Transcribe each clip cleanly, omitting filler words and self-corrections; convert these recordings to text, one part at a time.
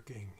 working.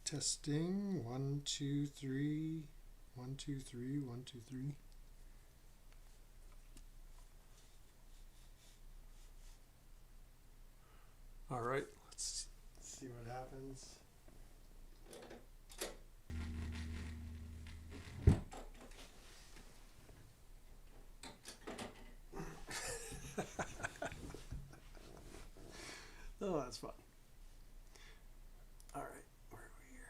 Testing 1 2 3 1 2 3 1 2 3. All right, let's see what happens. Oh, that's fun. All right, where are we here?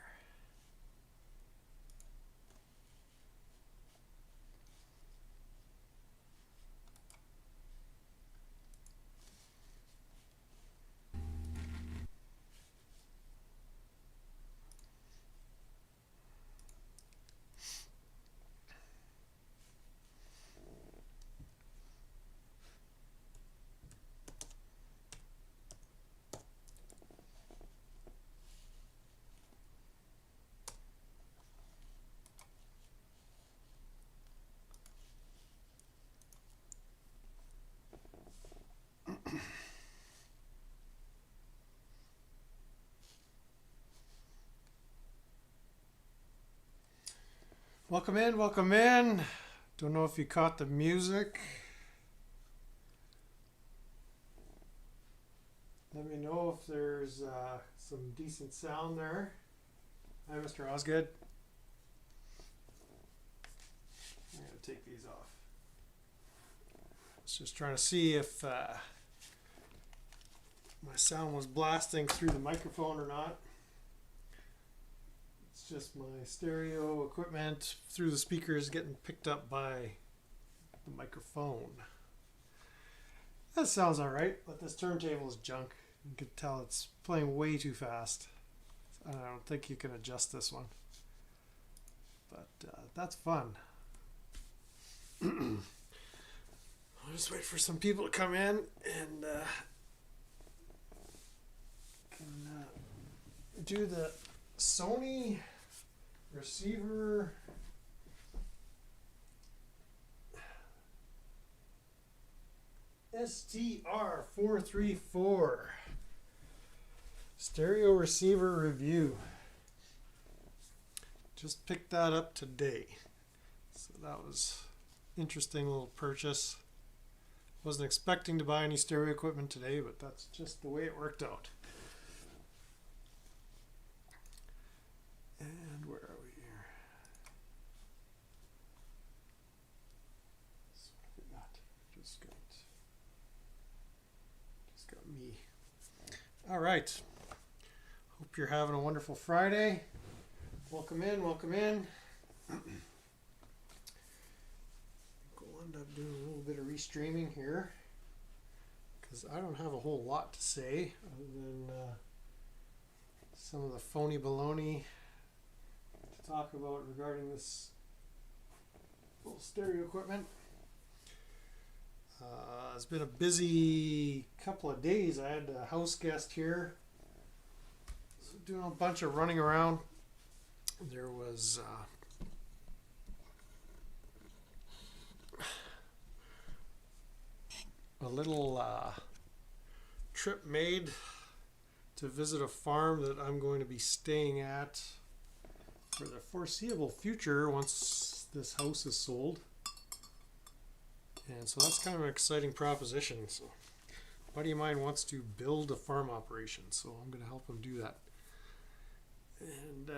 Welcome in, welcome in. Don't know if you caught the music. Let me know if there's some decent sound there. Hi, Mr. Osgood. I'm going to take these off. I was just trying to see if my sound was blasting through the microphone or not. Let's just my stereo equipment through the speakers getting picked up by the microphone. That sounds alright, but this turntable is junk. You can tell it's playing way too fast. I don't think you can adjust this one. But that's fun. I'll just wait for some people to come in and do the Sony receiver STR434 stereo receiver review. Just picked that up today, so that was interesting little purchase. Wasn't expecting to buy any stereo equipment today, but that's just the way it worked out. And where are we here? So what have we got? Just got me. All right. Hope you're having a wonderful Friday. Welcome in, welcome in. We'll end up doing a little bit of restreaming here because I don't have a whole lot to say other than some of the phony baloney to talk about regarding this little stereo equipment. It's been a busy couple of days. I had a house guest here, so doing a bunch of running around. There was a little trip made to visit a farm that I'm going to be staying at for the foreseeable future once this house is sold. And so that's kind of an exciting proposition. So a buddy of mine wants to build a farm operation, so I'm going to help him do that. And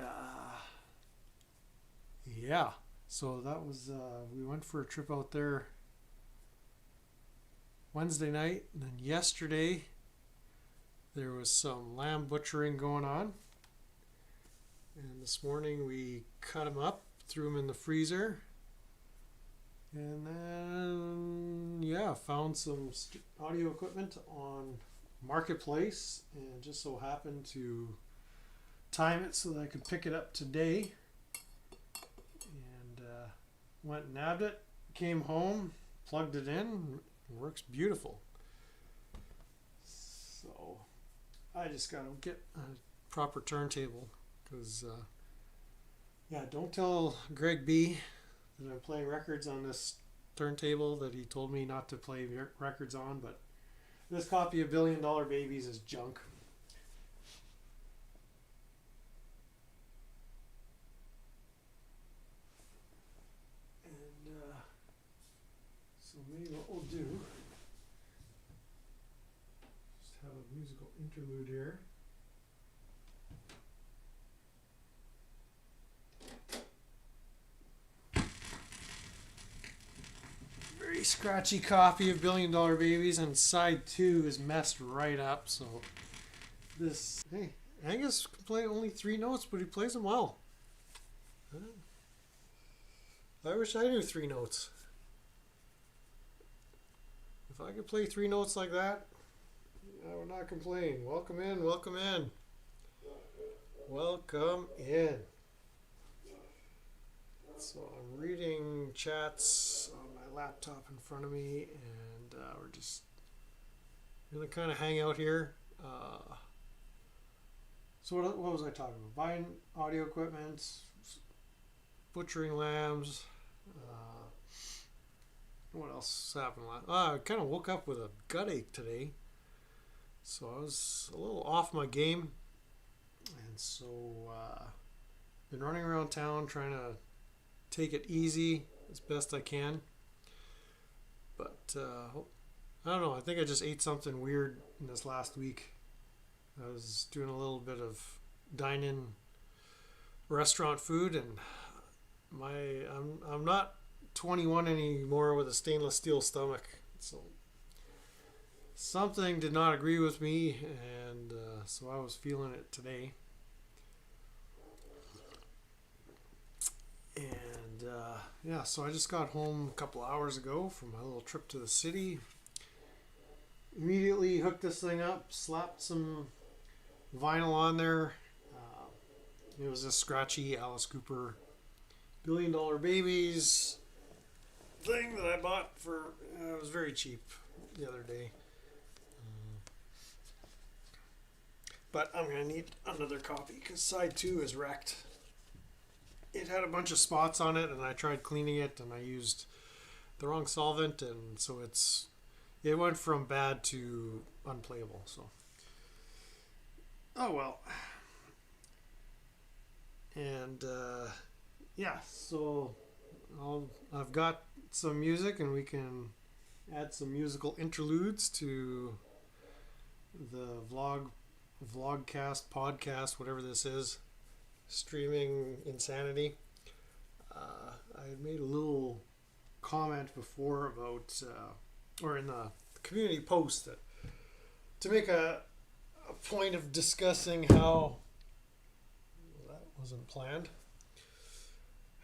yeah, so that was we went for a trip out there Wednesday night, and then yesterday there was some lamb butchering going on, and this morning we cut them up, threw them in the freezer, and then yeah, found some audio equipment on Marketplace, and just so happened to time it so that I could pick it up today. And went and nabbed it, came home, plugged it in, it works beautiful. So I just gotta get a proper turntable because yeah, don't tell Greg B that I'm playing records on this turntable that he told me not to play records on, but this copy of $1 Billion Babies is junk. So maybe what we'll do, just have a musical interlude here. Very scratchy copy of $1 Billion Babies, and side 2 is messed right up. So this, hey, Angus can play only 3 notes, but he plays them well. I wish I knew 3 notes. If I could play 3 notes like that, I would not complain. Welcome in, welcome in. Welcome in. So I'm reading chats on my laptop in front of me, and we're just going to kind of hang out here. So what was I talking about? Buying audio equipment, butchering lambs. What else happened? I kind of woke up with a gut ache today, so I was a little off my game, and so been running around town trying to take it easy as best I can. But I don't know. I think I just ate something weird in this last week. I was doing a little bit of dine-in restaurant food, and I'm not 21 anymore with a stainless steel stomach, so something did not agree with me, and so I was feeling it today. And yeah, so I just got home a couple hours ago from my little trip to the city. Immediately hooked this thing up, slapped some vinyl on there. Uh, it was a scratchy Alice Cooper $1 Billion Babies thing that I bought for, it was very cheap the other day. But I'm going to need another copy because side 2 is wrecked. It had a bunch of spots on it, and I tried cleaning it, and I used the wrong solvent, and so it went from bad to unplayable. So, oh well. And yeah, so I've got some music, and we can add some musical interludes to the vlogcast, podcast, whatever this is, streaming insanity. I had made a little comment before about, or in the community post, that to make a point of discussing how, that wasn't planned,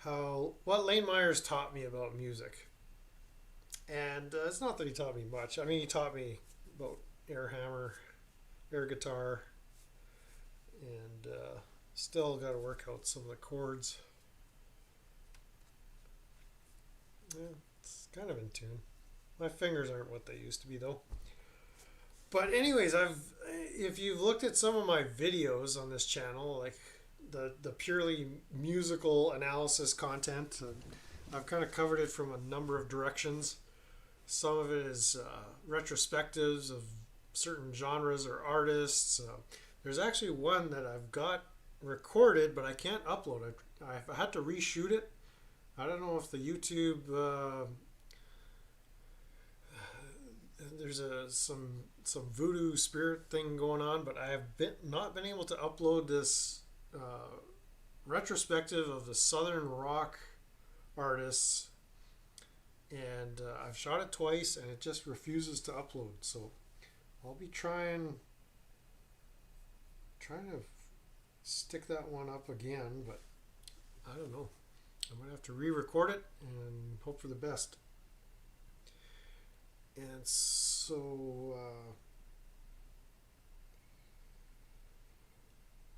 what Lane Myers taught me about music. And it's not that he taught me much. I mean, he taught me about air hammer, air guitar, and still got to work out some of the chords. Yeah, it's kind of in tune. My fingers aren't what they used to be though. But anyways, if you've looked at some of my videos on this channel, like the purely musical analysis content, I've kind of covered it from a number of directions. Some of it is retrospectives of certain genres or artists. There's actually one that I've got recorded, but I can't upload it. I had to reshoot it. I don't know if the YouTube there's some voodoo spirit thing going on, but I have not been able to upload this retrospective of the Southern rock artists, and I've shot it twice, and it just refuses to upload. So I'll be trying to stick that one up again, but I don't know. I might have to re-record it and hope for the best. And so,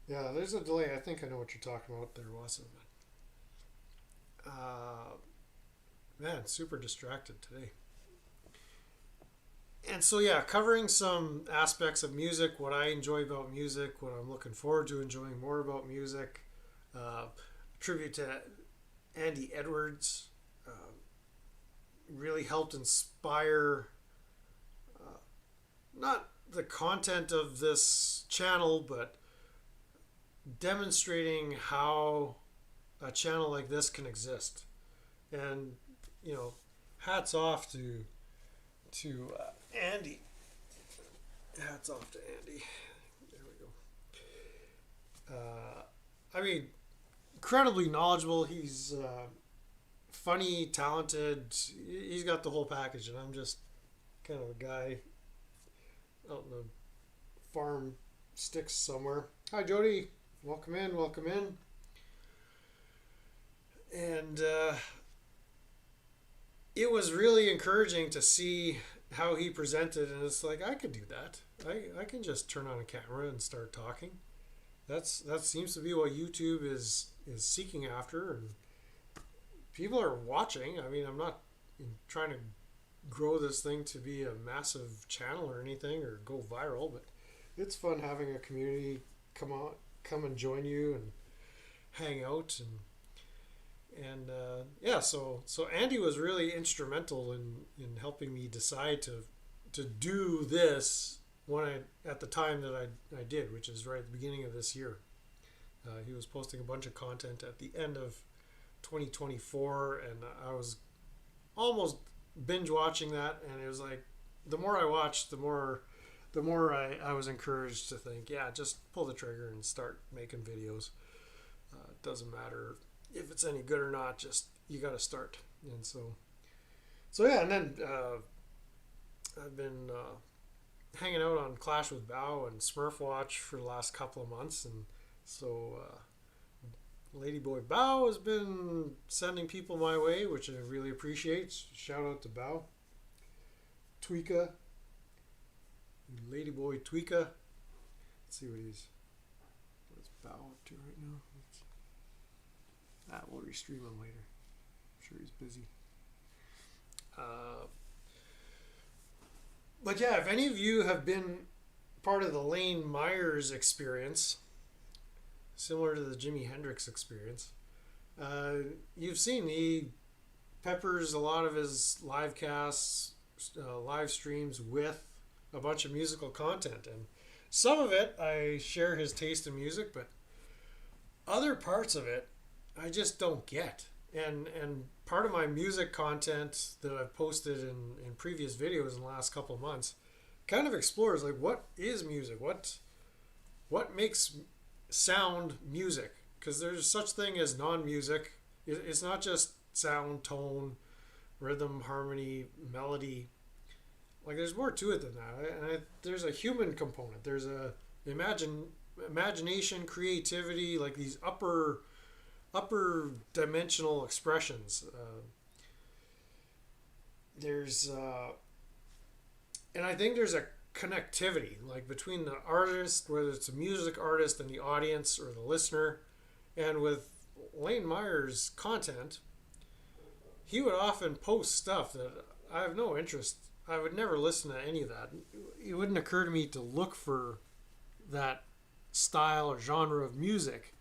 yeah, there's a delay. I think I know what you're talking about there, Wasson. Man, super distracted today. And so, yeah, covering some aspects of music, what I enjoy about music, what I'm looking forward to enjoying more about music. Tribute to Andy Edwards. Really helped inspire not the content of this channel, but demonstrating how a channel like this can exist. And, you know, hats off to Andy. Hats off to Andy. There we go. I mean, incredibly knowledgeable. He's funny, talented. He's got the whole package, and I'm just kind of a guy out in the farm sticks somewhere. Hi, Jody. Welcome in. Welcome in. And it was really encouraging to see how he presented, and it's like, I could do that. I can just turn on a camera and start talking. That seems to be what YouTube is seeking after, and people are watching. I mean, I'm not trying to grow this thing to be a massive channel or anything or go viral, but it's fun having a community come and join you and hang out, and yeah, so Andy was really instrumental in helping me decide to do this at the time that I did, which is right at the beginning of this year. He was posting a bunch of content at the end of 2024, and I was almost binge watching that, and it was like, the more I watched, the more I was encouraged to think, yeah, just pull the trigger and start making videos. It doesn't matter if it's any good or not, just you got to start. And so yeah, and then I've been hanging out on Clash with Bao and Smurf Watch for the last couple of months, and so Ladyboy Bao has been sending people my way, which I really appreciate. Shout out to Bao. Tweeka. Ladyboy Tweeka. Let's see what's Bao up to right now. We'll restream him later. I'm sure he's busy. But yeah, if any of you have been part of the Lane Myers experience, similar to the Jimi Hendrix experience, you've seen he peppers a lot of his live casts, live streams with a bunch of musical content. And some of it, I share his taste in music, but other parts of it, I just don't get. And part of my music content that I've posted in previous videos in the last couple of months kind of explores like what is music, what makes sound music, because there's such thing as non-music. It's not just sound, tone, rhythm, harmony, melody. Like there's more to it than that. And there's a human component. There's a imagination, creativity, like these upper dimensional expressions. And I think there's a connectivity like between the artist, whether it's a music artist, and the audience or the listener. And with Lane Myers' content, he would often post stuff that I have no interest. I would never listen to any of that. It wouldn't occur to me to look for that style or genre of music.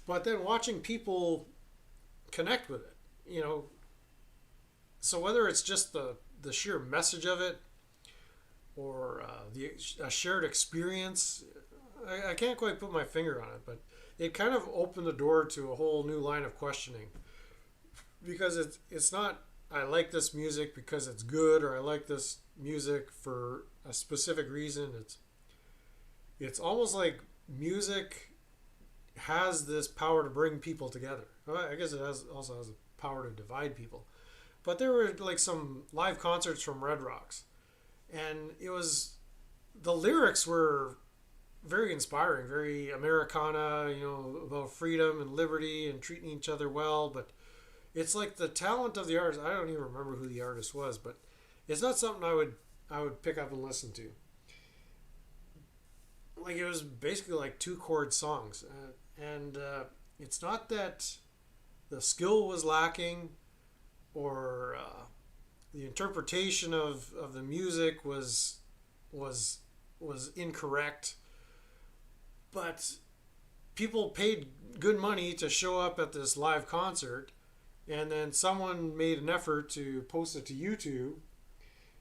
But then watching people connect with it, so whether it's just the sheer message of it or a shared experience, I can't quite put my finger on it, but it kind of opened the door to a whole new line of questioning, because it's not I like this music because it's good, or I like this music for a specific reason. It's almost like music has this power to bring people together. I guess it also has a power to divide people. But there were like some live concerts from Red Rocks, and the lyrics were very inspiring, very Americana, about freedom and liberty and treating each other well. But it's like the talent of the artist. I don't even remember who the artist was, but it's not something I would pick up and listen to. Like it was basically like 2-chord songs, and it's not that the skill was lacking, or the interpretation of the music was incorrect, but people paid good money to show up at this live concert, and then someone made an effort to post it to YouTube,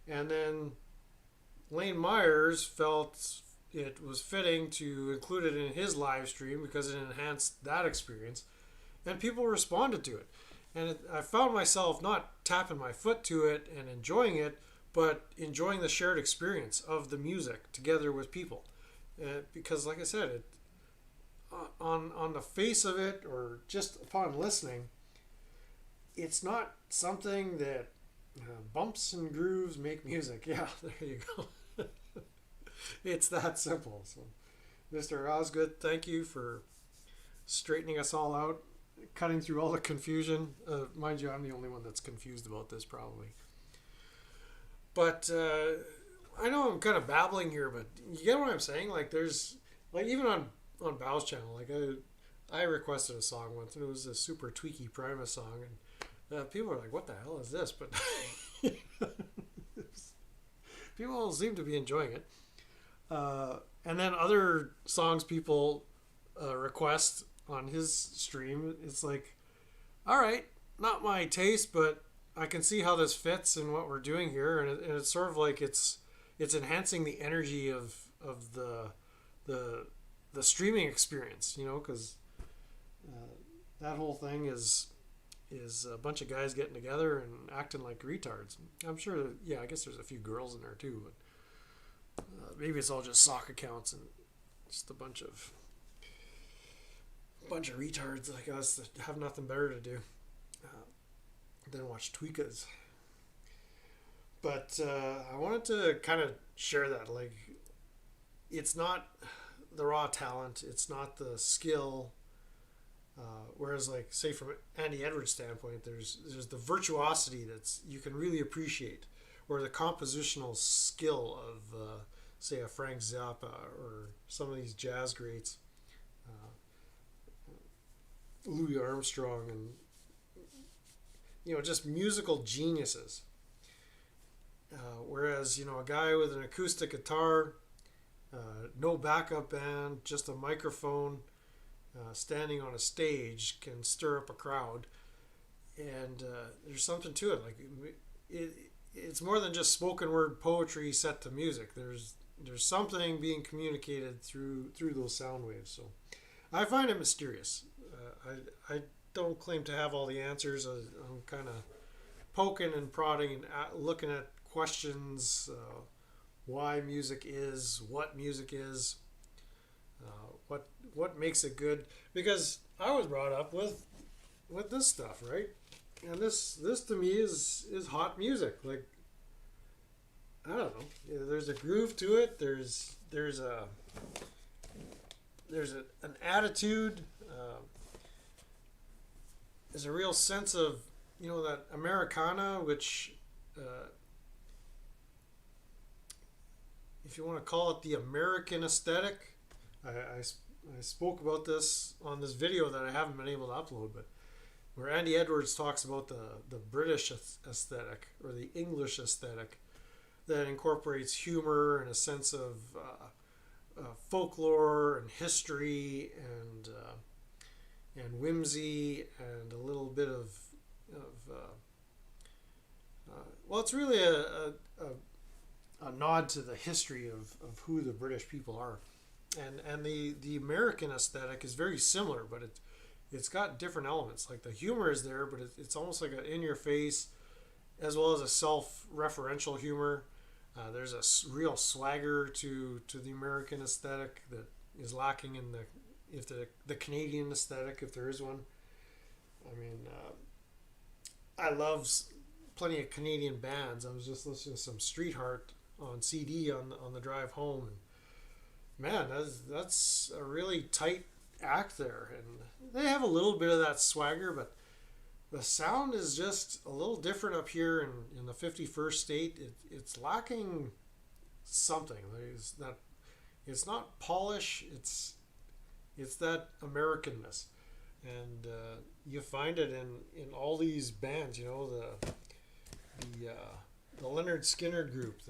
and then Lane Myers felt it was fitting to include it in his live stream because it enhanced that experience, and people responded to it. And I found myself not tapping my foot to it and enjoying it, but enjoying the shared experience of the music together with people. Because, like I said, on the face of it, or just upon listening, it's not something that bumps and grooves make music. Yeah, there you go. It's that simple. So, Mr. Osgood, thank you for straightening us all out, cutting through all the confusion. Mind you, I'm the only one that's confused about this, probably. But I know I'm kind of babbling here, but you get what I'm saying? Like, there's, like, even on Bao's channel, like, I requested a song once, and it was a super tweaky Primus song, and people are like, what the hell is this? But people seem to be enjoying it. And then other songs people request on his stream, it's like, all right, not my taste, but I can see how this fits in what we're doing here, and it's sort of like it's enhancing the energy of the streaming experience, because that whole thing is a bunch of guys getting together and acting like retards. I'm sure that, yeah, I guess there's a few girls in there too, but maybe it's all just sock accounts and just a bunch of retards like us that have nothing better to do than watch tweakas. But I wanted to kind of share that, like, it's not the raw talent, it's not the skill, Whereas, like, say from Andy Edwards' standpoint, there's the virtuosity that's you can really appreciate, or the compositional skill of say a Frank Zappa or some of these jazz greats, Louis Armstrong, and just musical geniuses. Whereas a guy with an acoustic guitar, no backup band, just a microphone, standing on a stage can stir up a crowd, and there's something to it. Like it, it's more than just spoken word poetry set to music. There's something being communicated through those sound waves. So I find it mysterious. I don't claim to have all the answers. I'm kind of poking and prodding and looking at questions. Why music is what music is. What makes it good? Because I was brought up with this stuff, right? And this to me is hot music. Like, I don't know. There's a groove to it. There's an attitude. There's a real sense of that Americana, which if you want to call it the American aesthetic. I spoke about this on this video that I haven't been able to upload, but where Andy Edwards talks about the British aesthetic or the English aesthetic that incorporates humor and a sense of folklore and history and whimsy and a little bit of well, it's really a nod to the history of who the British people are. And the American aesthetic is very similar, but it's got different elements. Like the humor is there, but it's almost like an in-your-face, as well as a self-referential humor. There's a real swagger to the American aesthetic that is lacking in the Canadian aesthetic, if there is one. I mean, I love plenty of Canadian bands. I was just listening to some Street Heart on CD on the drive home, and man, that's a really tight act there, and they have a little bit of that swagger, but the sound is just a little different up here in the 51st state. It's lacking something. It's not polish. It's that Americanness, and you find it in all these bands. The Leonard Skinner group,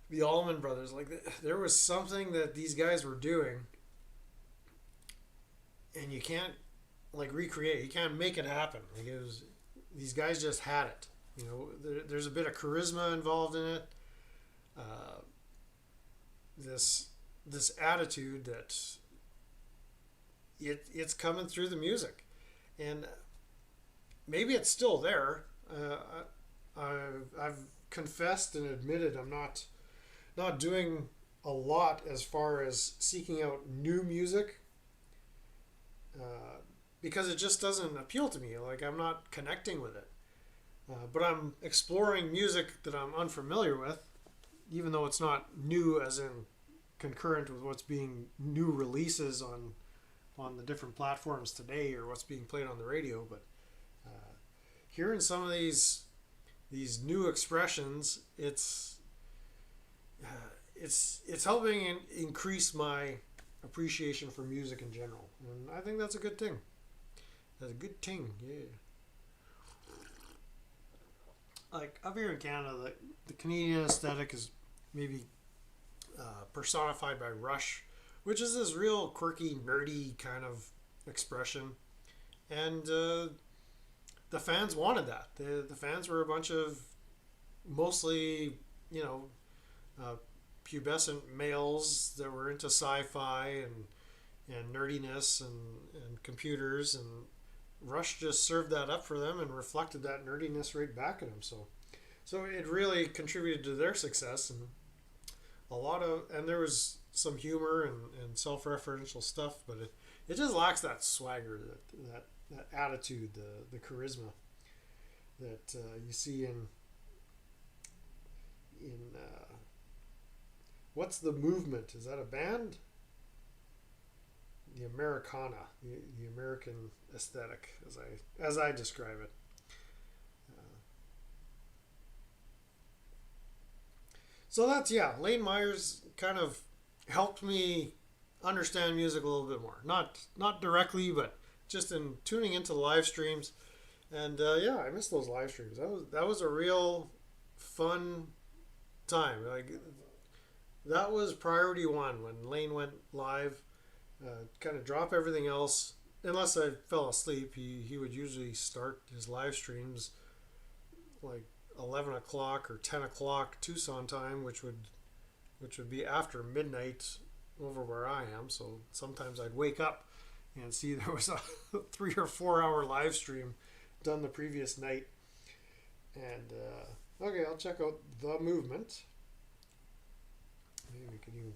the Allman Brothers. Like, there was something that these guys were doing, and you can't recreate. You can't make it happen. Like, these guys just had it. There's a bit of charisma involved in it. This attitude that it's coming through the music, and maybe it's still there. I've confessed and admitted I'm not doing a lot as far as seeking out new music, because it just doesn't appeal to me. Like, I'm not connecting with it, but I'm exploring music that I'm unfamiliar with, even though it's not new as in concurrent with what's being new releases on the different platforms today, or what's being played on the radio. But hearing some of these new expressions, it's helping increase my appreciation for music in general, and I think that's a good thing. That's a good thing, yeah. Like, up here in Canada, the Canadian aesthetic is maybe personified by Rush, which is this real quirky, nerdy kind of expression, and the fans wanted that. The fans were a bunch of mostly, pubescent males that were into sci-fi and nerdiness and computers, and Rush just served that up for them and reflected that nerdiness right back at them. So it really contributed to their success, and and there was some humor and self-referential stuff, but it just lacks that swagger, that attitude, the charisma that you see in What's the Movement? Is that a band? the Americana, the American aesthetic, as I describe it. So that's, yeah, Lane Myers kind of helped me understand music a little bit more. Not directly, but just in tuning into the live streams. And yeah, I miss those live streams. That was a real fun time. Like that was priority one when Lane went live. Kind of drop everything else. Unless I fell asleep, he would usually start his live streams like 11 o'clock or 10 o'clock Tucson time, which would be after midnight over where I am. So sometimes I'd wake up and see there was a 3 or 4 hour live stream done the previous night. And okay, I'll check out The Movement. Maybe we can even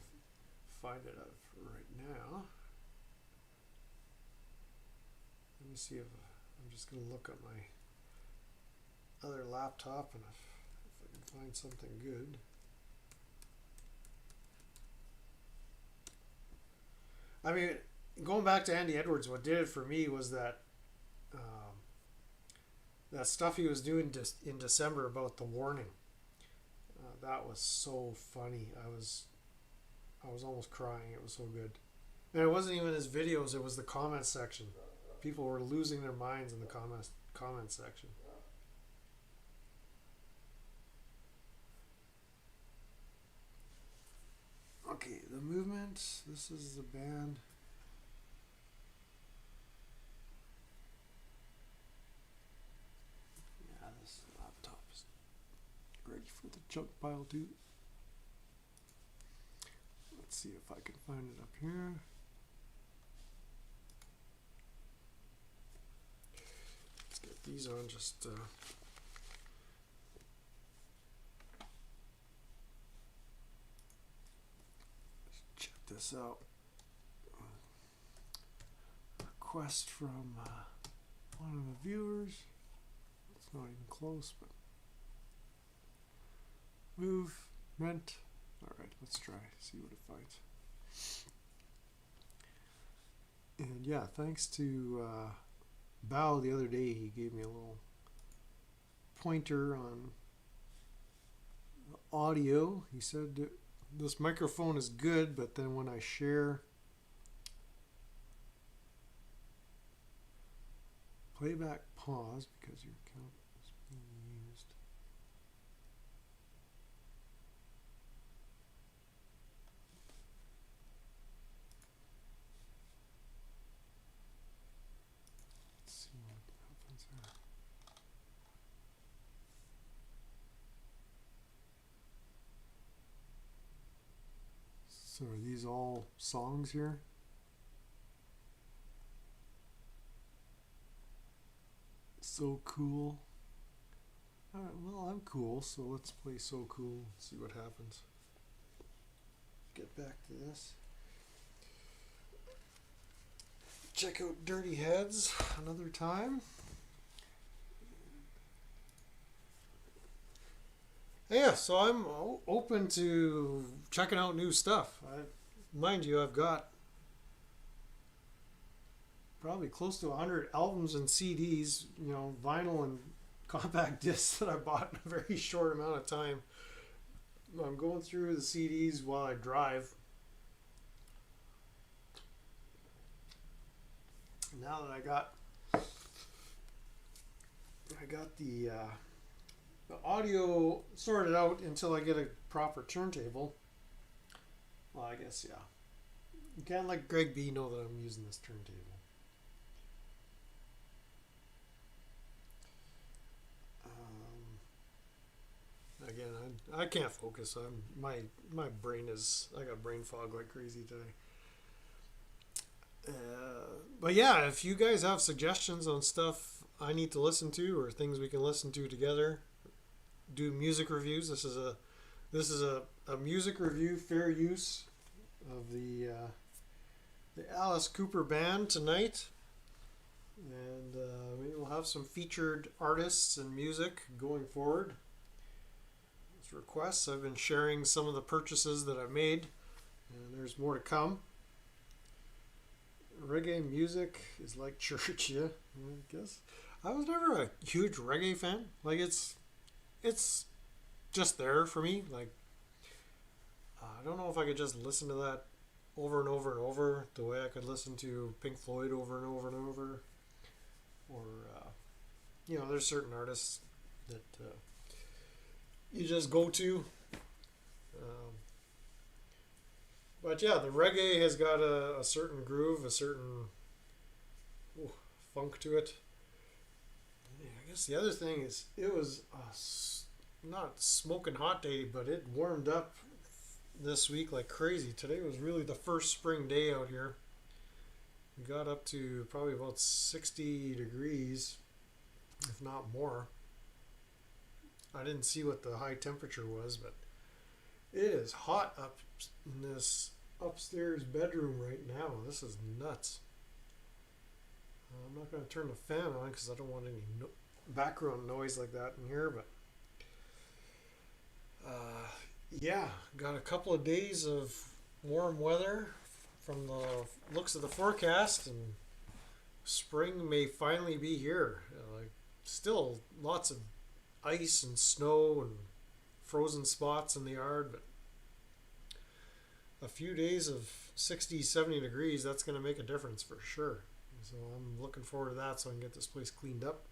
find it out right now. Let me see if I'm just going to look at my other laptop and if I can find something good. I mean, going back to Andy Edwards, what did it for me was that that stuff he was doing in December about the warning. That was so funny. I was almost crying. It was so good. And it wasn't even his videos. It was the comment section. People were losing their minds in the comment section. Okay, The Movement. This is the band. Yeah, this laptop is ready for the junk pile too. Let's see if I can find it up here. Let's get these on just check this out. Request from one of the viewers. It's not even close, but movement. Alright, let's try, see what it finds. And yeah, thanks to Bao the other day, he gave me a little pointer on audio. He said that this microphone is good, but then when I share playback pause because your account is being used. Let's see what happens here. So are these all songs here? So cool. Alright, well, I'm cool, so let's play So Cool, see what happens. Get back to this. Check out Dirty Heads another time. Yeah, so I'm open to checking out new stuff. Mind you, I've got probably close to 100 albums and CDs, vinyl and compact discs that I bought in a very short amount of time. I'm going through the CDs while I drive. Now that I got the audio sorted out until I get a proper turntable. Well, I guess, yeah. You can't let Greg B know that I'm using this turntable. Again, I can't focus. My brain is, I got brain fog like crazy today. But yeah, if you guys have suggestions on stuff I need to listen to or things we can listen to together, do music reviews. This is a music review, fair use of the Alice Cooper band tonight, and we will have some featured artists and music going forward. Requests. I've been sharing some of the purchases that I've made, and there's more to come. reggae music is like church, yeah, I guess. I was never a huge reggae fan. Like it's just there for me. Like I don't know if I could just listen to that over and over and over the way I could listen to Pink Floyd over and over and over. Or there's certain artists that you just go to. Um, but yeah, the reggae has got a certain groove, a certain funk to it. Yeah, I guess the other thing is it was not smoking hot day, but it warmed up this week like crazy. Today was really the first spring day out here. We got up to probably about 60 degrees, if not more. I didn't see what the high temperature was, but it is hot up in this upstairs bedroom right now. This is nuts. I'm not going to turn the fan on because I don't want any background noise like that in here, but yeah, got a couple of days of warm weather from the looks of the forecast, and spring may finally be here. Like still lots of ice and snow and frozen spots in the yard, but a few days of 60, 70 degrees, that's going to make a difference for sure. So I'm looking forward to that so I can get this place cleaned up.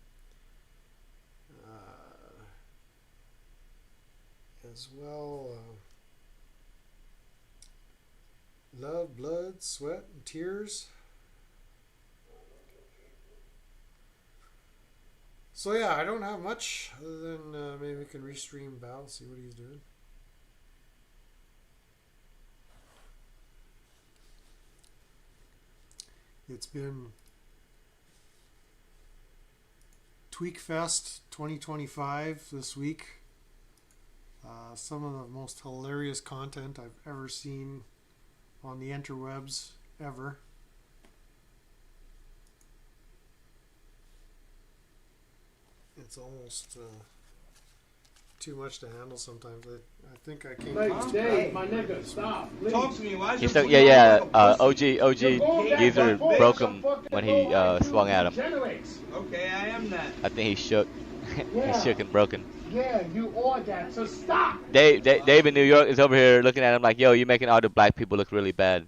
As well, love, blood, sweat, and tears. So yeah, I don't have much other than maybe we can restream Val, see what he's doing. It's been Tweakfest 2025 this week. Some of the most hilarious content I've ever seen on the interwebs ever. It's almost too much to handle sometimes. I think I can't. Like, Dave, my nigga, stop. Please. Talk to me. Why is He's your OG Geezer broke him when he swung at him. Okay, I am that. I think he shook. He shook and broken. Yeah, you are that, so stop. Dave in New York is over here looking at him like, yo, you're making all the black people look really bad.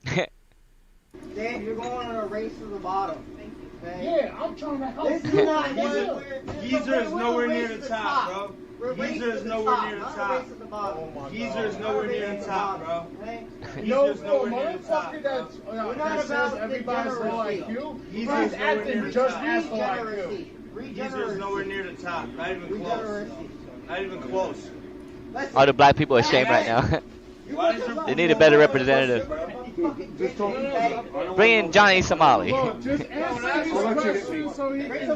Dave, you're going on a race to the bottom. Okay? Yeah, I'm trying to help. This is not Geezer is nowhere near the top, bro. Geezer is nowhere near the top. Geezer is nowhere near the top, bro. Geezer is nowhere near the top, bro. We're not about everybody's low IQ. Geezer is nowhere near the just top. asshole IQ. Geezer is nowhere near the top. Not even close. Not even close. All the black people are ashamed right now. They need a better representative. Bring in Johnny Somali. Look, just answer these questions so he can.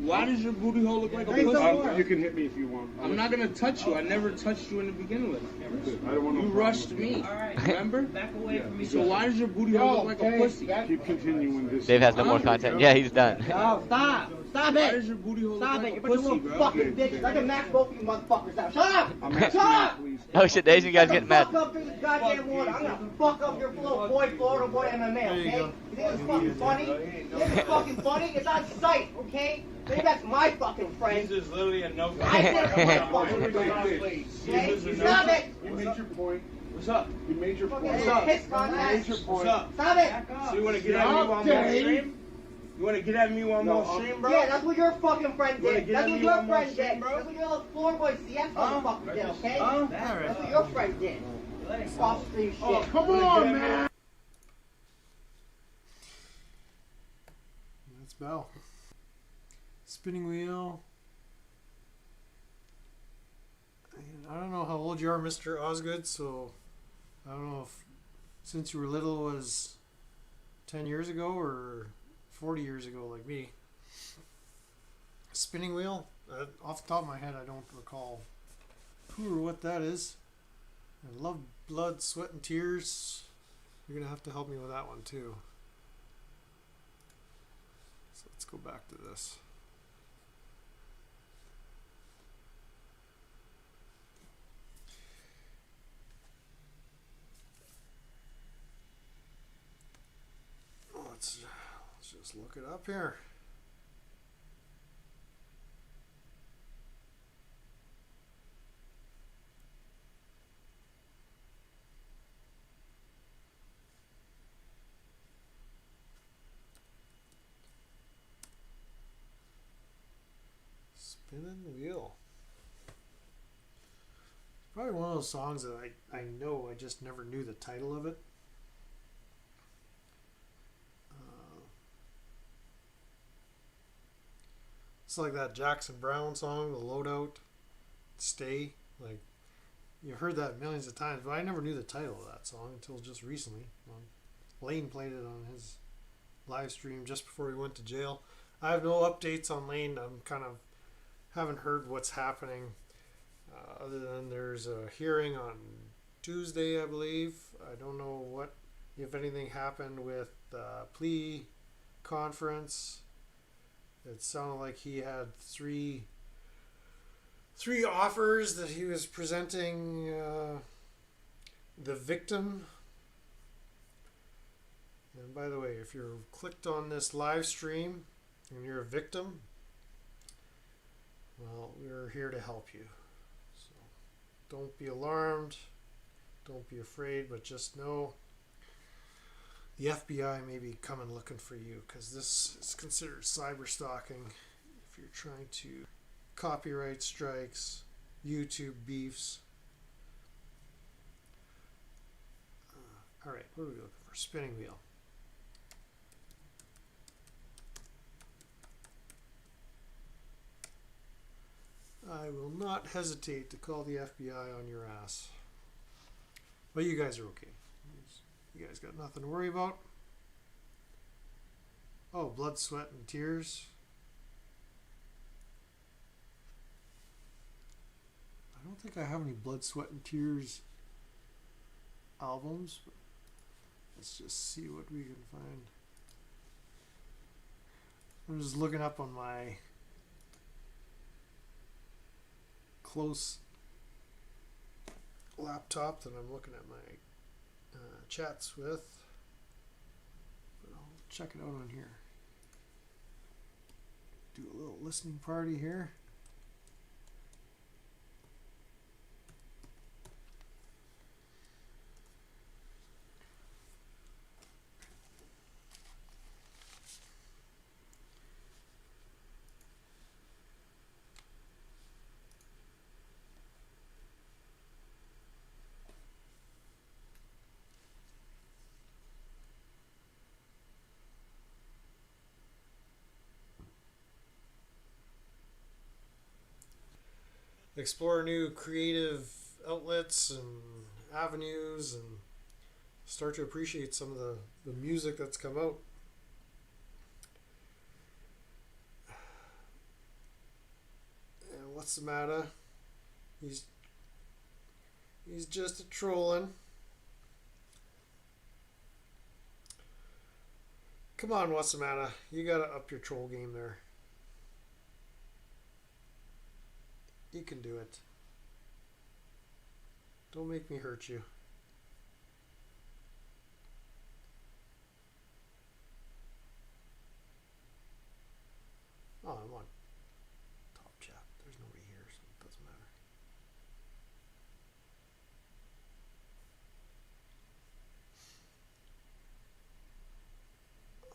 Why does your booty hole look like a pussy? You can hit me if you want. I'm not gonna touch you. I never touched you in the beginning with. I don't want. You rushed me. Remember? Back away from me. So why does your booty hole look like a pussy? Keep continuing this. Dave has no more content. Yeah, he's done. No, stop. Stop it. Why does your booty hole Stop look it. like You're a a pussy, little bro? fucking bitch. I can max both of you motherfuckers out. Shut up. Shut up. Oh shit, the Asian guy's getting mad. Fuck up this goddamn water. I'm gonna fuck up your little boy, Florida boy MMA, okay? You think it's fucking funny? You think it's fucking funny? It's on site, okay? Maybe that's my fucking friend. Geezer's literally a no. I did it for my fucking friend. Okay? Stop it. You made your point. What's up? You made your point. Fucking up? piss You made contest. your What's point. up? Stop it. So you want to get at me while I'm on stream? You want to get at me while I'm on stream, bro? Yeah, that's what your fucking friend You wanna did. get That's at what me your while I'm on friend stream, did. bro? That's what your little floor boy CF motherfucker did, okay? Huh? That's what your friend did. Off stream shit. Oh, come on, man. That's Bell. Spinning wheel. I don't know how old you are, Mr. Osgood, so I don't know if since you were little was 10 years ago or 40 years ago like me. Spinning wheel? Off the top of my head, I don't recall who or what that is. I love blood, sweat, and tears. You're going to have to help me with that one too. So let's go back to this. just look it up here. Spinning Wheel. Probably one of those songs that I know, I just never knew the title of it. It's like that Jackson Brown song, The Loadout, Stay. Like, you've heard that millions of times, but I never knew the title of that song until just recently. Lane played it on his live stream just before he went to jail. I have no updates on Lane. I'm kind of haven't heard what's happening. Other than there's a hearing on Tuesday, I believe. I don't know what, if anything happened with the plea conference. It sounded like he had three offers that he was presenting the victim. And by the way, if you're clicked on this live stream and you're a victim, well, we're here to help you. So don't be alarmed. Don't be afraid, but just know the FBI may be coming looking for you, because this is considered cyber stalking if you're trying to copyright strikes, YouTube beefs. Alright, what are we looking for? Spinning wheel. I will not hesitate to call the FBI on your ass. But you guys are okay. You guys got nothing to worry about. Oh, Blood, Sweat, and Tears. I don't think I have any Blood, Sweat, and Tears albums. But let's just see what we can find. I'm just looking up on my close laptop that I'm looking at my chats with, but I'll check it out on here. Do a little listening party here. Explore new creative outlets and avenues and start to appreciate some of the music that's come out. And what's the matter? He's just a trolling. Come on, what's the matter? You gotta up your troll game there. You can do it. Don't make me hurt you. Oh, I'm on top chat. There's nobody here, so it doesn't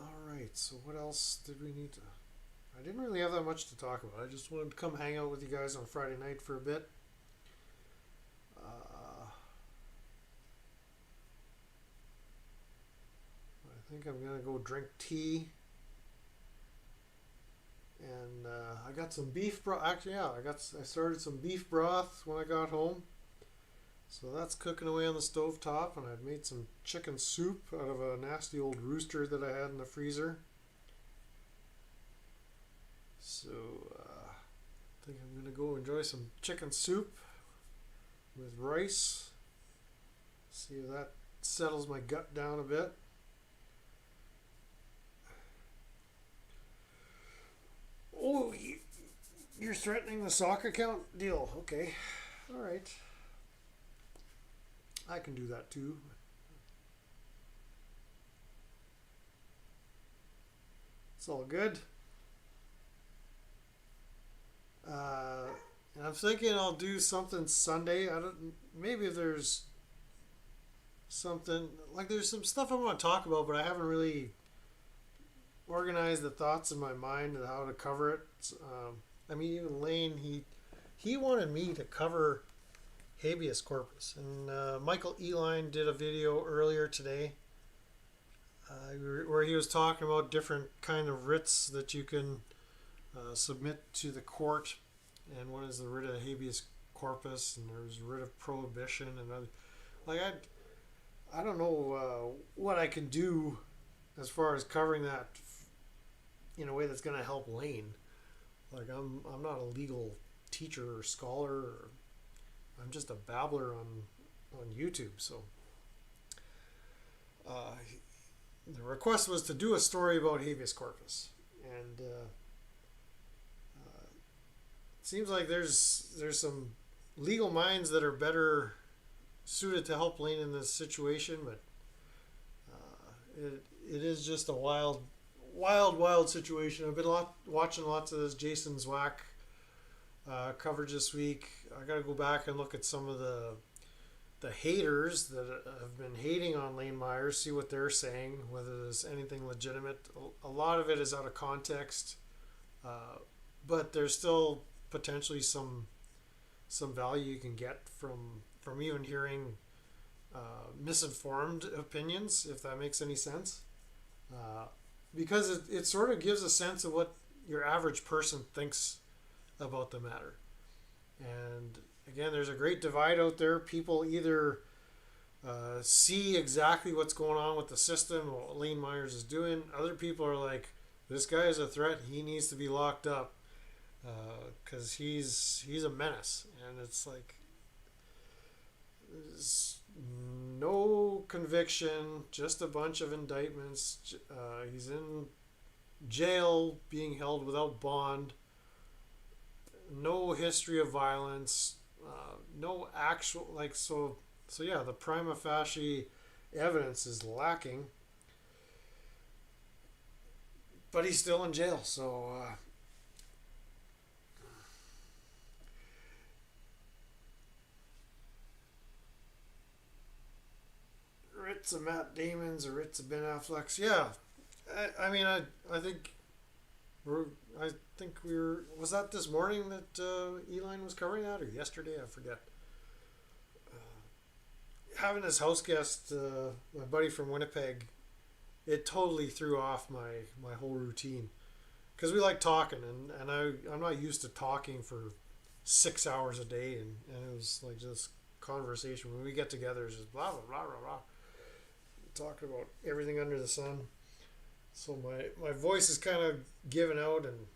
matter. Alright, so what else did we need to... I didn't really have that much to talk about. I just wanted to come hang out with you guys on Friday night for a bit. I think I'm gonna go drink tea. And I got some beef broth. Actually, yeah, I started some beef broth when I got home. So that's cooking away on the stove top, and I've made some chicken soup out of a nasty old rooster that I had in the freezer. So I think I'm gonna go enjoy some chicken soup with rice. See if that settles my gut down a bit. Oh, you're threatening the soccer account? Deal. Okay. All right. I can do that too. It's all good. And I'm thinking I'll do something Sunday. Maybe if there's something, like there's some stuff I want to talk about, but I haven't really organized the thoughts in my mind of how to cover it. I mean, even Lane, he wanted me to cover habeas corpus, and Michael Eline did a video earlier today where he was talking about different kind of writs that you can submit to the court, and one is the writ of habeas corpus, and there's writ of prohibition, and other, like I don't know what I can do as far as covering that in a way that's going to help Lane. Like I'm not a legal teacher or scholar, or I'm just a babbler on YouTube. So the request was to do a story about habeas corpus, and it seems like there's some legal minds that are better suited to help Lane in this situation, but it is just a wild situation. I've been watching lots of this Jason Zwack coverage this week. I got to go back and look at some of the haters that have been hating on Lane Myers, see what they're saying, whether there's anything legitimate. A lot of it is out of context, but there's still potentially some value you can get from even hearing misinformed opinions, if that makes any sense, because it sort of gives a sense of what your average person thinks about the matter. And again, there's a great divide out there. People either see exactly what's going on with the system, what Lane Myers is doing. Other people are like, this guy is a threat, he needs to be locked up because he's a menace. And it's like, there's no conviction, just a bunch of indictments. He's in jail being held without bond, no history of violence, no actual, like, so yeah, the prima facie evidence is lacking, but he's still in jail. So writs of Matt Damon's or writs of Ben Affleck's. Yeah, I mean, I think we were. Was that this morning that Eline was covering that, or yesterday? I forget. Having his house guest, my buddy from Winnipeg, it totally threw off my whole routine, because we like talking, and I'm not used to talking for 6 hours a day, and it was like just conversation. When we get together, it's just blah blah blah blah blah, talking about everything under the sun. So my voice is kind of giving out, and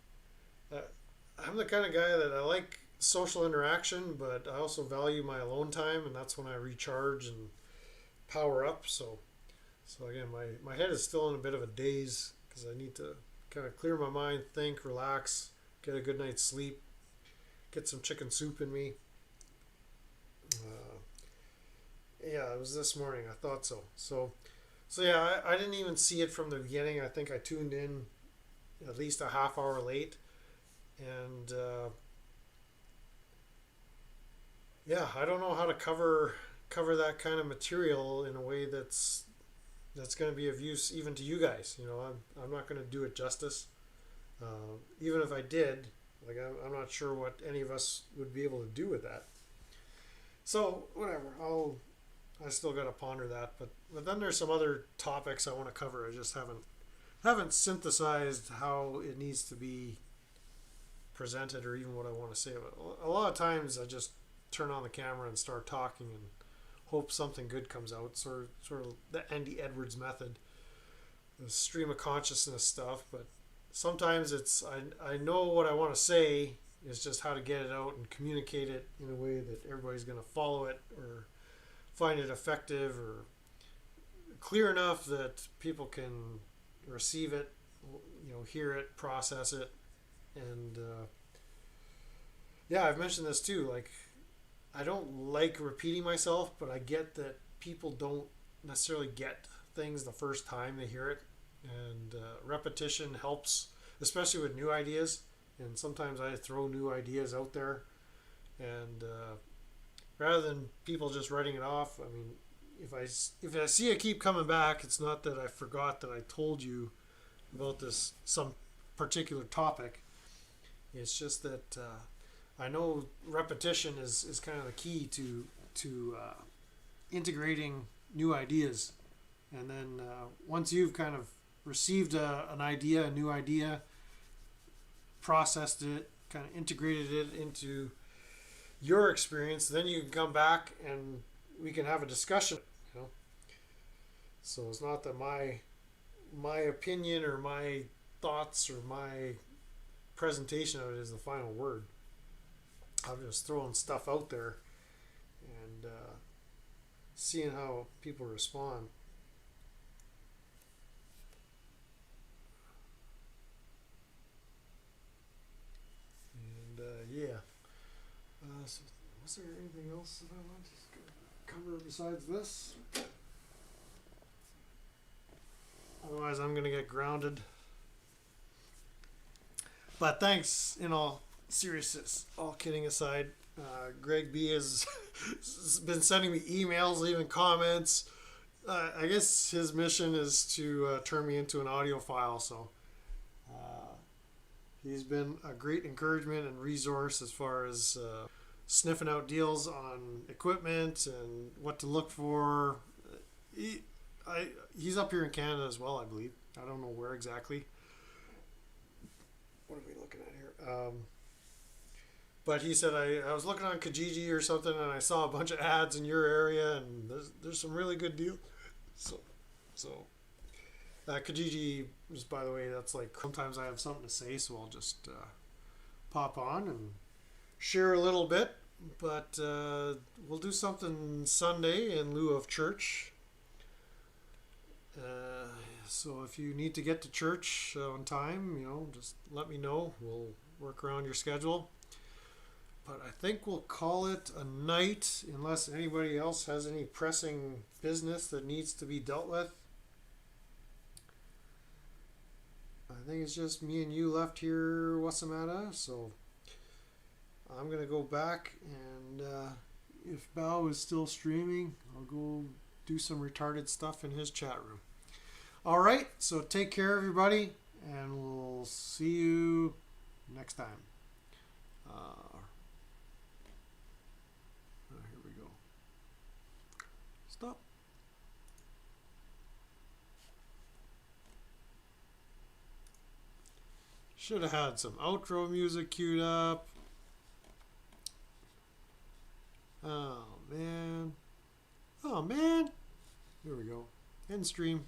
I'm the kind of guy that I like social interaction, but I also value my alone time, and that's when I recharge and power up. So again, my head is still in a bit of a daze, because I need to kind of clear my mind, think, relax, get a good night's sleep, get some chicken soup in me. Yeah, it was this morning. I thought so. So yeah, I didn't even see it from the beginning. I think I tuned in at least a half hour late, and yeah, I don't know how to cover that kind of material in a way that's going to be of use even to you guys. You know, I'm not going to do it justice. Even if I did, like, I'm not sure what any of us would be able to do with that. So whatever, I still got to ponder that, but then there's some other topics I want to cover. I just haven't synthesized how it needs to be presented, or even what I want to say about it. A lot of times I just turn on the camera and start talking and hope something good comes out, sort of the Andy Edwards method, the stream of consciousness stuff. But sometimes it's I know what I want to say, it's just how to get it out and communicate it in a way that everybody's going to follow it or find it effective or clear enough that people can receive it, you know, hear it, process it. And yeah, I've mentioned this too, like, I don't like repeating myself, but I get that people don't necessarily get things the first time they hear it. and repetition helps, especially with new ideas. And sometimes I throw new ideas out there, and rather than people just writing it off, I mean, if I see it keep coming back, it's not that I forgot that I told you about this some particular topic. It's just that I know repetition is kind of the key to integrating new ideas, and then once you've kind of received a new idea, processed it, kind of integrated it into your experience, then you can come back and we can have a discussion. You know, so it's not that my opinion or my thoughts or my presentation of it is the final word. I'm just throwing stuff out there and seeing how people respond. And yeah. So was there anything else that I wanted to cover besides this? Otherwise, I'm going to get grounded. But thanks, in all seriousness, all kidding aside. Greg B has been sending me emails, leaving comments. I guess his mission is to turn me into an audio file. So he's been a great encouragement and resource as far as sniffing out deals on equipment and what to look for. He's up here in Canada as well, I believe. I don't know where exactly. What are we looking at here? But he said I was looking on Kijiji or something, and I saw a bunch of ads in your area, and there's some really good deals. So Kijiji is, by the way, that's like sometimes I have something to say, so I'll just pop on and share a little bit. But we'll do something Sunday in lieu of church. So if you need to get to church on time, just let me know. We'll work around your schedule. But I think we'll call it a night unless anybody else has any pressing business that needs to be dealt with. I think it's just me and you left here, Wasamata. So I'm going to go back, and if Bao is still streaming, I'll go do some retarded stuff in his chat room. All right, so take care, everybody, and we'll see you next time. Here we go. Stop. Should have had some outro music queued up. Oh, man. Here we go. End stream.